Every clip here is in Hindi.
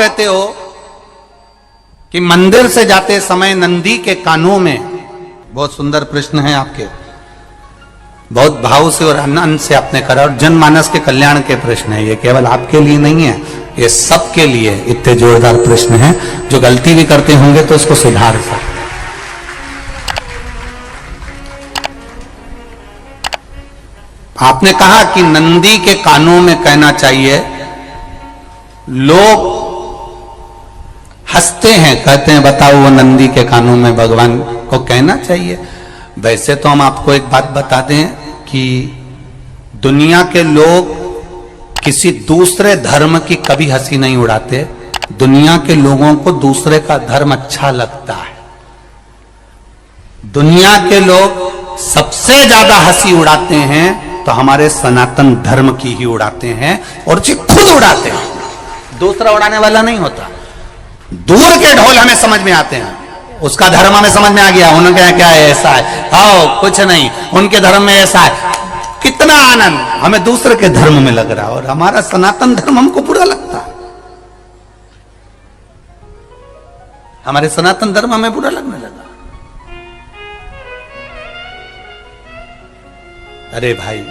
कहते हो कि मंदिर से जाते समय नंदी के कानों में, बहुत सुंदर प्रश्न है आपके, बहुत भाव से और आनंद से आपने करा, और जनमानस के कल्याण के प्रश्न है ये, केवल आपके लिए नहीं है, ये सबके लिए इतने जोरदार प्रश्न हैं। जो गलती भी करते होंगे तो उसको सुधार सकते। आपने कहा कि नंदी के कानों में कहना चाहिए, लोग हंसते हैं, कहते हैं बताओ वो नंदी के कानों में भगवान को कहना चाहिए। वैसे तो हम आपको एक बात बता दें कि दुनिया के लोग किसी दूसरे धर्म की कभी हंसी नहीं उड़ाते। दुनिया के लोगों को दूसरे का धर्म अच्छा लगता है। दुनिया के लोग सबसे ज्यादा हंसी उड़ाते हैं तो हमारे सनातन धर्म की ही उड़ाते हैं, और जी खुद उड़ाते हैं, दूसरा उड़ाने वाला नहीं होता। दूर के ढोल हमें समझ में आते हैं, उसका धर्म हमें समझ में आ गया, उनके क्या है ऐसा है, आओ कुछ नहीं, उनके धर्म में ऐसा है, कितना आनंद हमें दूसरे के धर्म में लग रहा है, और हमारा सनातन धर्म हमको बुरा लगता है। हमारे सनातन धर्म हमें बुरा लगने लगा। अरे भाई,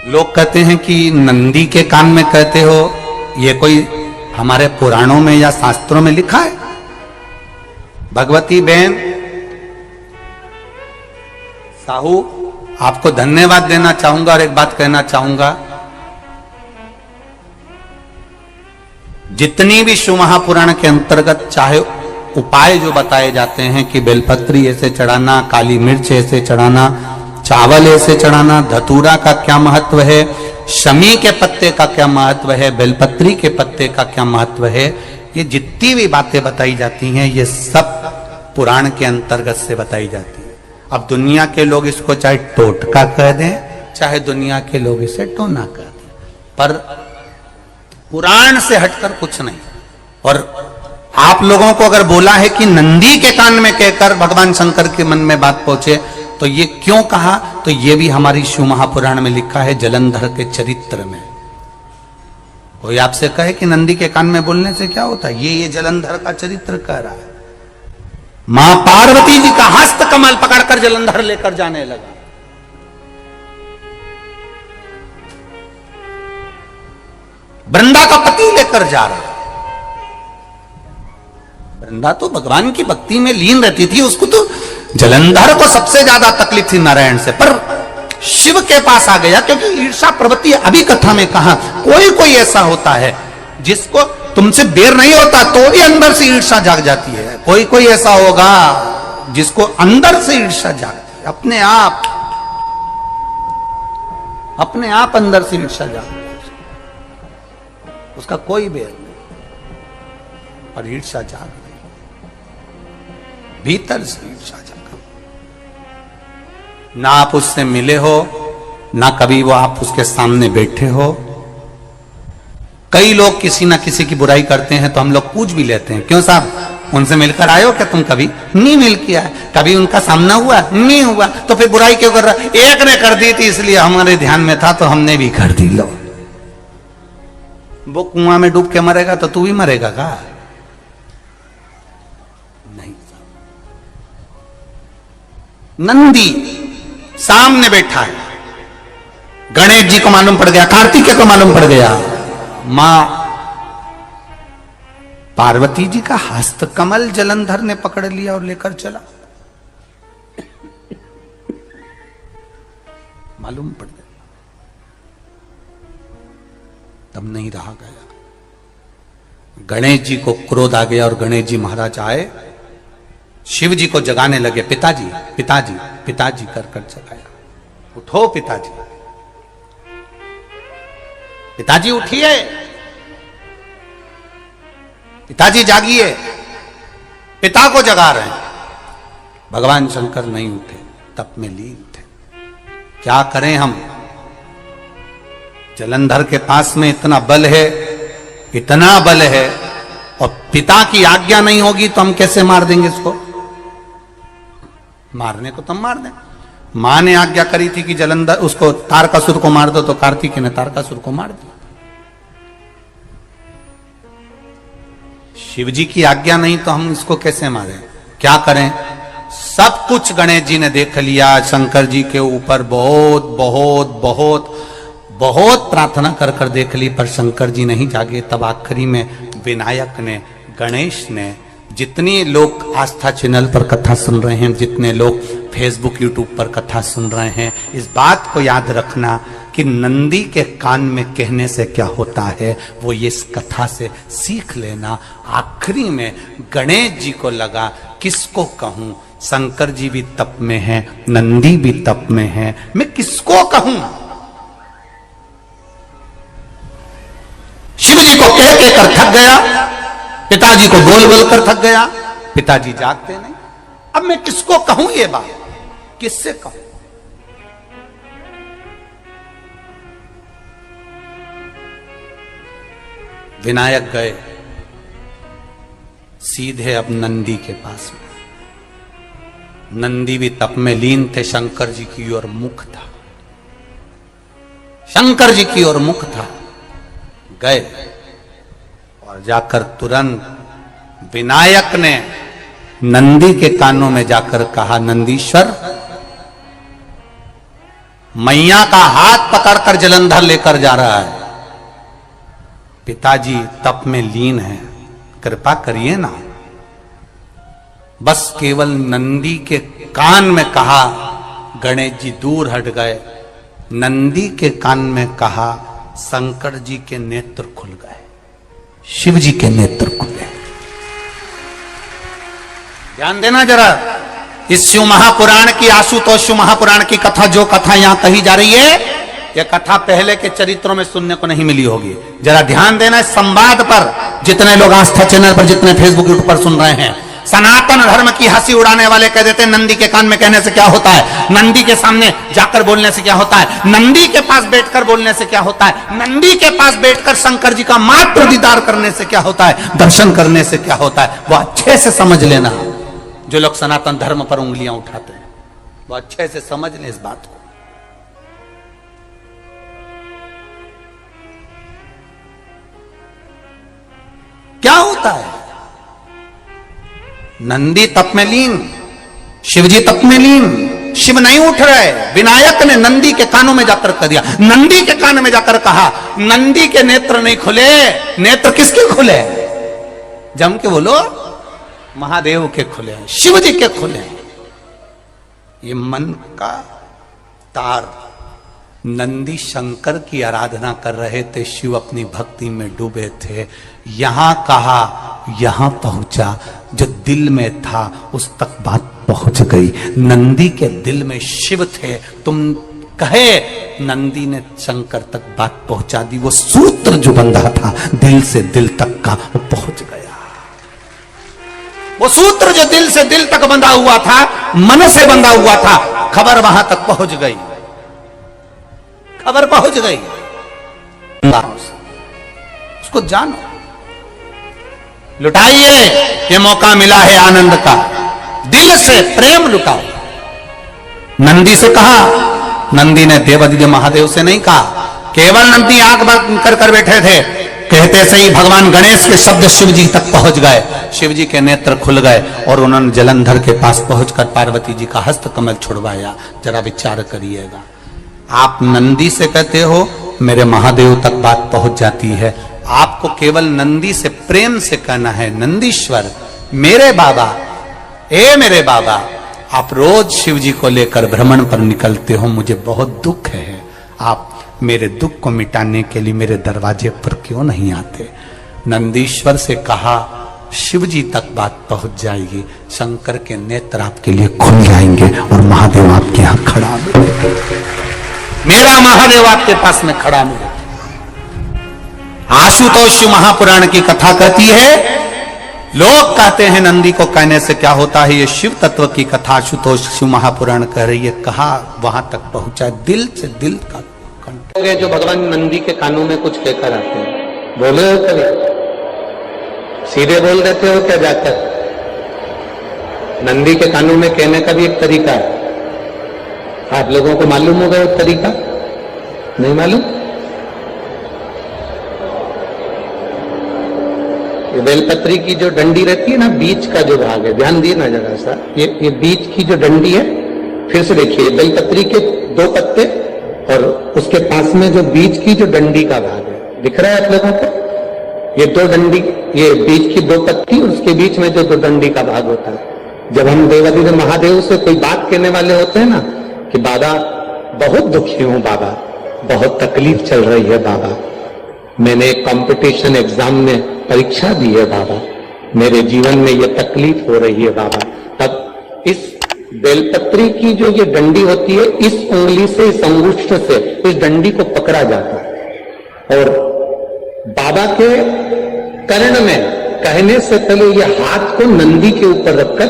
लोग कहते हैं कि नंदी के कान में कहते हो, ये कोई हमारे पुराणों में या शास्त्रों में लिखा है? भगवती बहन साहू, आपको धन्यवाद देना चाहूंगा और एक बात कहना चाहूंगा, जितनी भी शिव महापुराण के अंतर्गत चाहे उपाय जो बताए जाते हैं कि बेलपत्री ऐसे चढ़ाना, काली मिर्च ऐसे चढ़ाना, चावल ऐसे चढ़ाना, धतूरा का क्या महत्व है, शमी के पत्ते का क्या महत्व है, बेलपत्री के पत्ते का क्या महत्व है, ये जितनी भी बातें बताई जाती हैं ये सब पुराण के अंतर्गत से बताई जाती है। अब दुनिया के लोग इसको चाहे टोटका कह दें, चाहे दुनिया के लोग इसे टोना कह दें, पर पुराण से हटकर कुछ नहीं। और आप लोगों को अगर बोला है कि नंदी के कान में कहकर भगवान शंकर के मन में बात पहुंचे, तो ये क्यों कहा, तो ये भी हमारी शिव महापुराण में लिखा है, जलंधर के चरित्र में। कोई आपसे कहे कि नंदी के कान में बोलने से क्या होता है, ये जलंधर का चरित्र कह रहा है। मां पार्वती जी का हस्त कमल पकड़कर जलंधर लेकर जाने लगा। वृंदा का पति लेकर जा रहा। वृंदा तो भगवान की भक्ति में लीन रहती थी, उसको तो जलंधर को सबसे ज्यादा तकलीफ थी नारायण से, पर शिव के पास आ गया, क्योंकि ईर्षा प्रवृत्ति, अभी कथा में कहा, कोई कोई ऐसा होता है जिसको तुमसे बेर नहीं होता तो भी अंदर से ईर्षा जाग जाती है। कोई कोई ऐसा होगा जिसको अंदर से ईर्षा जागती है, अपने आप अंदर से ईर्षा जागती है, उसका कोई बेर नहीं, पर ईर्षा जाग गई, भीतर से ईर्षा जागा। ना आप उससे मिले हो, ना कभी वो आप उसके सामने बैठे हो। कई लोग किसी ना किसी की बुराई करते हैं तो हम लोग पूछ भी लेते हैं, क्यों साहब उनसे मिलकर आए हो क्या तुम? कभी नहीं मिल किया है, कभी उनका सामना हुआ नहीं हुआ, तो फिर बुराई क्यों कर रहा? एक ने कर दी थी इसलिए हमारे ध्यान में था तो हमने भी कर दी। लो, वो कुआं में डूब के मरेगा तो तू भी मरेगा का? नहीं। नंदी सामने बैठा है, गणेश जी को मालूम पड़ गया, कार्तिकेय को मालूम पड़ गया, मां पार्वती जी का हस्त कमल जलंधर ने पकड़ लिया और लेकर चला। मालूम पड़ गया, तब नहीं रहा गया। गणेश जी को क्रोध आ गया और गणेश जी महाराज आए, शिव जी को जगाने लगे, पिताजी पिताजी पिताजी कर कर जगाया, उठो पिताजी, पिताजी उठिए, पिताजी जागिए, पिता को जगा रहे हैं। भगवान शंकर नहीं उठे, तप में लीन थे। क्या करें हम? जलंधर के पास में इतना बल है, इतना बल है, और पिता की आज्ञा नहीं होगी तो हम कैसे मार देंगे इसको? मारने को तो हम मार दें। मां ने आज्ञा करी थी कि जलंधर उसको तारकासुर को मार दो, तो कार्तिकेय ने तारकासुर को मार दिया। शिव जी की आज्ञा नहीं तो हम इसको कैसे मारें, क्या करें? सब कुछ गणेश जी ने देख लिया, शंकर जी के ऊपर बहुत बहुत बहुत बहुत प्रार्थना कर कर देख ली, पर शंकर जी नहीं जागे। तब आखिरी में विनायक ने, गणेश ने, जितने लोग आस्था चैनल पर कथा सुन रहे हैं, जितने लोग फेसबुक यूट्यूब पर कथा सुन रहे हैं, इस बात को याद रखना कि नंदी के कान में कहने से क्या होता है वो ये इस कथा से सीख लेना। आखिरी में गणेश जी को लगा किसको कहूं, शंकर जी भी तप में हैं, नंदी भी तप में हैं, मैं किसको कहूं? शिव जी को कह के कर थक गया, पिताजी को बोल बोल कर थक गया, पिताजी जागते नहीं। अब मैं किसको कहूं ये बात, किससे कहूं? विनायक गए सीधे अब नंदी के पास में। नंदी भी तप में लीन थे, शंकर जी की ओर मुख था, शंकर जी की ओर मुख था। गए और जाकर तुरंत विनायक ने नंदी के कानों में जाकर कहा, नंदीश्वर, मैया का हाथ पकड़कर जलंधर लेकर जा रहा है, पिताजी तप में लीन है, कृपा करिए ना। बस केवल नंदी के कान में कहा, गणेश जी दूर हट गए। नंदी के कान में कहा, शंकर जी के नेत्र खुल गए, शिव जी के नेत्र खुले। ध्यान देना जरा, इस शिव महापुराण की, आशुतोष शिव महापुराण की कथा, जो कथा यहां कही जा रही है, यह कथा पहले के चरित्रों में सुनने को नहीं मिली होगी। जरा ध्यान देना इस संवाद पर, जितने लोग आस्था चैनल पर, जितने फेसबुक यूट्यूब पर सुन रहे हैं। सनातन धर्म की हंसी उड़ाने वाले कह देते हैं नंदी के कान में कहने से क्या होता है, नंदी के सामने जाकर बोलने से क्या होता है, नंदी के पास बैठकर बोलने से क्या होता है, नंदी के पास बैठकर शंकर जी का मात्र दीदार करने से क्या होता है, दर्शन करने से क्या होता है। वो अच्छे से समझ लेना, जो लोग सनातन धर्म पर उंगलियां उठाते हैं वो अच्छे से समझ लें इस बात को। क्या होता है, नंदी तप में लीन, शिवजी तप में लीन, शिव नहीं उठ रहे। विनायक ने नंदी के कानों में जाकर कह दिया, नंदी के कान में जाकर कहा, नंदी के नेत्र नहीं खुले, नेत्र किसके खुले? जम के बोलो, महादेव के खुले, शिव जी के खुले। ये मन का तार, नंदी शंकर की आराधना कर रहे थे, शिव अपनी भक्ति में डूबे थे। यहां कहा, यहां पहुंचा, जो दिल में था उस तक बात पहुंच गई। नंदी के दिल में शिव थे, तुम कहे नंदी ने शंकर तक बात पहुंचा दी। वो सूत्र जो बंधा था दिल से दिल तक का, वो पहुंच गया। वो सूत्र जो दिल से दिल तक बंधा हुआ था, मन से बंधा हुआ था, खबर वहां तक पहुंच गई, खबर पहुंच गई। उसको जानो, लुटाइए, ये मौका मिला है आनंद का, दिल से प्रेम लुटाओ। नंदी से कहा, नंदी ने देवादिदेव महादेव से नहीं कहा, केवल नंदी आंख बंद कर बैठे थे, कहते से ही भगवान गणेश के शब्द शिव जी तक पहुंच गए। शिव जी के नेत्र खुल गए और उन्होंने जलंधर के पास पहुंचकर पार्वती जी का हस्त कमल छुड़वाया। जरा विचार करिएगा, आप नंदी से कहते हो मेरे महादेव तक बात पहुंच जाती है, आपको केवल नंदी से प्रेम से कहना है, नंदीश्वर मेरे बाबा, ए मेरे बाबा, आप रोज शिव जी को लेकर भ्रमण पर निकलते हो, मुझे बहुत दुख है, आप मेरे दुख को मिटाने के लिए मेरे दरवाजे पर क्यों नहीं आते? नंदीश्वर से कहा, शिव जी तक बात पहुंच जाएगी, शंकर के नेत्र आपके लिए खुल जाएंगे और महादेव आपके यहां खड़ा मिलेगा, मेरा महादेव आपके पास में खड़ा मिलेगा। आशुतोष महापुराण की कथा कहती है, लोग कहते हैं नंदी को कहने से क्या होता है, ये शिव तत्व की कथा आशुतोष शिव महापुराण कह रही है। कहा वहां तक पहुंचा, दिल से दिल का। जो भगवान नंदी के कानों में कुछ कहकर आते हैं, बोले हो कभी? सीधे बोल देते हो क्या जाकर? नंदी के कानों में कहने का भी एक तरीका है, आप लोगों को मालूम होगा वो तरीका? नहीं मालूम? ये बेलपत्री की जो डंडी रहती है ना, बीच का जो भाग है, ध्यान दिए ना जरा सा, ये बीच की जो डंडी है, फिर से देखिए, बेलपत्री के 2 पत्ते और उसके पास में जो बीच की जो डंडी का भाग है, दिख रहा है आप लोगों को? ये 2 डंडी, ये बीच की 2 पत्ती और उसके बीच में जो 2 डंडी का भाग होता है। जब हम देवादिदेव महादेव से कोई बात कहने वाले होते हैं ना कि बाबा बहुत दुखी हूं, बाबा बहुत तकलीफ चल रही है, बाबा मैंने एक कंपटीशन एग्जाम में परीक्षा दी है, बाबा मेरे जीवन में ये तकलीफ हो रही है, बाबा, तब इस बेलपत्री की जो ये डंडी होती है, इस उंगली से, इस अंगुष्ठ से इस डंडी को पकड़ा जाता है और बाबा के कर्ण में कहने से पहले ये हाथ को नंदी के ऊपर रखकर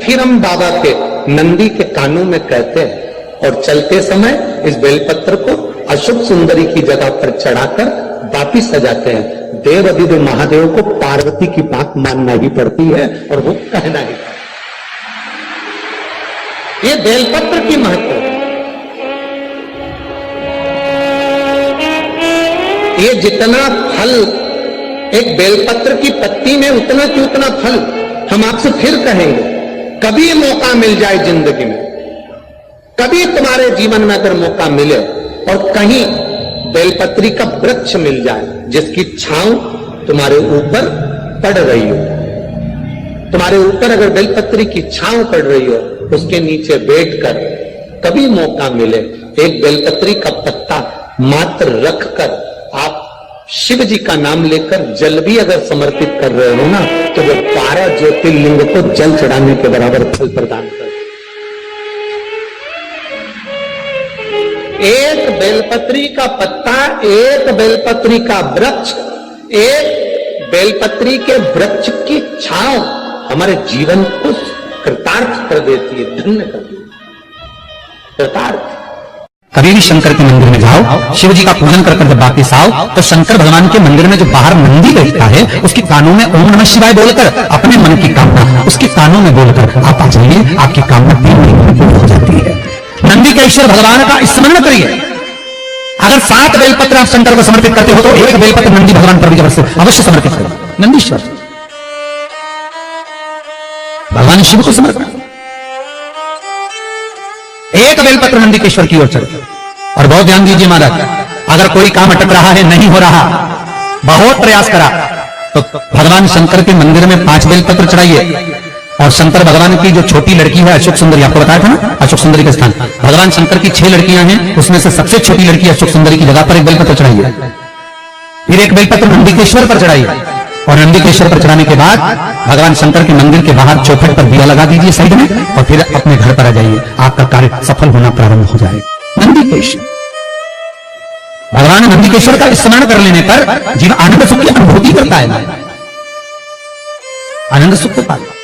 फिर हम बाबा के नंदी के कानों में कहते हैं और चलते समय इस बेलपत्र को अशोक सुंदरी की जगह पर चढ़ाकर वापिस सजाते हैं। देव अधिदेव महादेव को पार्वती की बात मानना ही पड़ती है और वो कहना ही। ये बेलपत्र की महत्व, ये जितना फल एक बेलपत्र की पत्ती में उतना की उतना फल। हम आपसे फिर कहेंगे, कभी मौका मिल जाए जिंदगी में, कभी तुम्हारे जीवन में अगर मौका मिले और कहीं बेलपत्री का वृक्ष मिल जाए जिसकी छांव तुम्हारे ऊपर पड़ रही हो, तुम्हारे ऊपर अगर बेलपत्री की छांव पड़ रही हो, उसके नीचे बैठकर कभी मौका मिले, एक बेलपत्री का पत्ता मात्र रखकर आप शिव जी का नाम लेकर जल भी अगर समर्पित कर रहे हो ना, तो वो 12 ज्योतिर्लिंग को जल चढ़ाने के बराबर फल प्रदान कर। एक बेलपत्री का पत्ता, एक बेलपत्री का वृक्ष, एक बेलपत्री के वृक्ष की छांव हमारे जीवन को कृतार्थ कर देती है, धन्य कर देती है, कृतार्थ। कभी भी शंकर के मंदिर में जाओ, शिव जी का पूजन कर जब वापिस आओ, तो शंकर भगवान के मंदिर में जो बाहर नंदी बैठता है, उसके कानों में ओम नमः शिवाय बोलकर अपने मन की कामना उसके कानों में बोलकर आप आ जाइए, आपकी कामना 3 महीने में पूरी हो जाती है। नंदी के ईश्वर भगवान का स्मरण करिए। अगर 7 बेलपत्र आप शंकर को समर्पित करते हो तो 1 बेलपत्र नंदी भगवान पर भी अवश्य समर्पित करो। नंदीश्वर भगवान शिव को समर्पित, 1 बेलपत्र नंदीकेश्वर की ओर चढ़े। और बहुत ध्यान दीजिए महाराज, अगर कोई काम अटक रहा है, नहीं हो रहा, बहुत प्रयास करा, तो भगवान शंकर के मंदिर में 5 बेलपत्र चढ़ाइए। और शंकर भगवान की जो छोटी लड़की है अशोक सुंदरी, आपको बताया था ना, अशोक सुंदरी का स्थान, भगवान शंकर की 6 लड़कियां हैं, उसमें से सबसे छोटी लड़की अशोक सुंदरी की जगह पर 1 बेलपत्र चढ़ाइए। फिर 1 बेलपत्र नंदीकेश्वर पर चढ़ाइए और नंदीकेश्वर पर चढ़ाने के बाद भगवान शंकर के मंदिर के बाहर चौखट पर दिया लगा दीजिए साइड में, और फिर अपने घर पर आ जाइए, आपका कार्य सफल होना प्रारंभ हो जाएगा। नंदीकेश्वर भगवान नंदीकेश्वर का स्मरण कर लेने पर जीवन आनंद सुख की अनुभूति करता है, आनंद सुख को पाता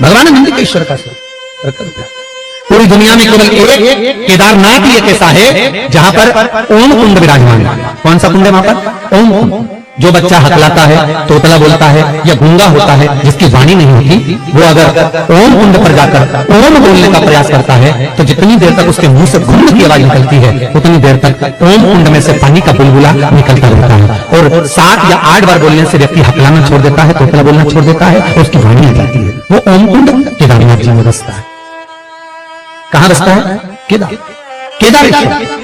भगवान नंदीकेश्वर का स्मरण। पूरी दुनिया में केवल एक केदारनाथ ही एक ऐसा है जहां पर ओम कुंड विराजमान है। कौन सा कुंड है वहां पर? ओम कुंड। जो बच्चा हकलाता है, तोतला बोलता है या गूंगा होता है, जिसकी वाणी नहीं होती, वो अगर ओम कुंड पर जाकर ओम बोलने का प्रयास करता है तो जितनी देर तक उसके मुंह से घुंड की आवाज निकलती है, उतनी देर तक ओम कुंड में से पानी का बुलबुला निकलता रहता है। और 7 या 8 बार बोलने से व्यक्ति हकलाना छोड़ देता है, तोतला बोलना छोड़ देता है और उसकी वाणी आ जाती है। वो ओम कुंड केदारनाथ जी में बसता है। कहां बसता है? केदारेश्वर।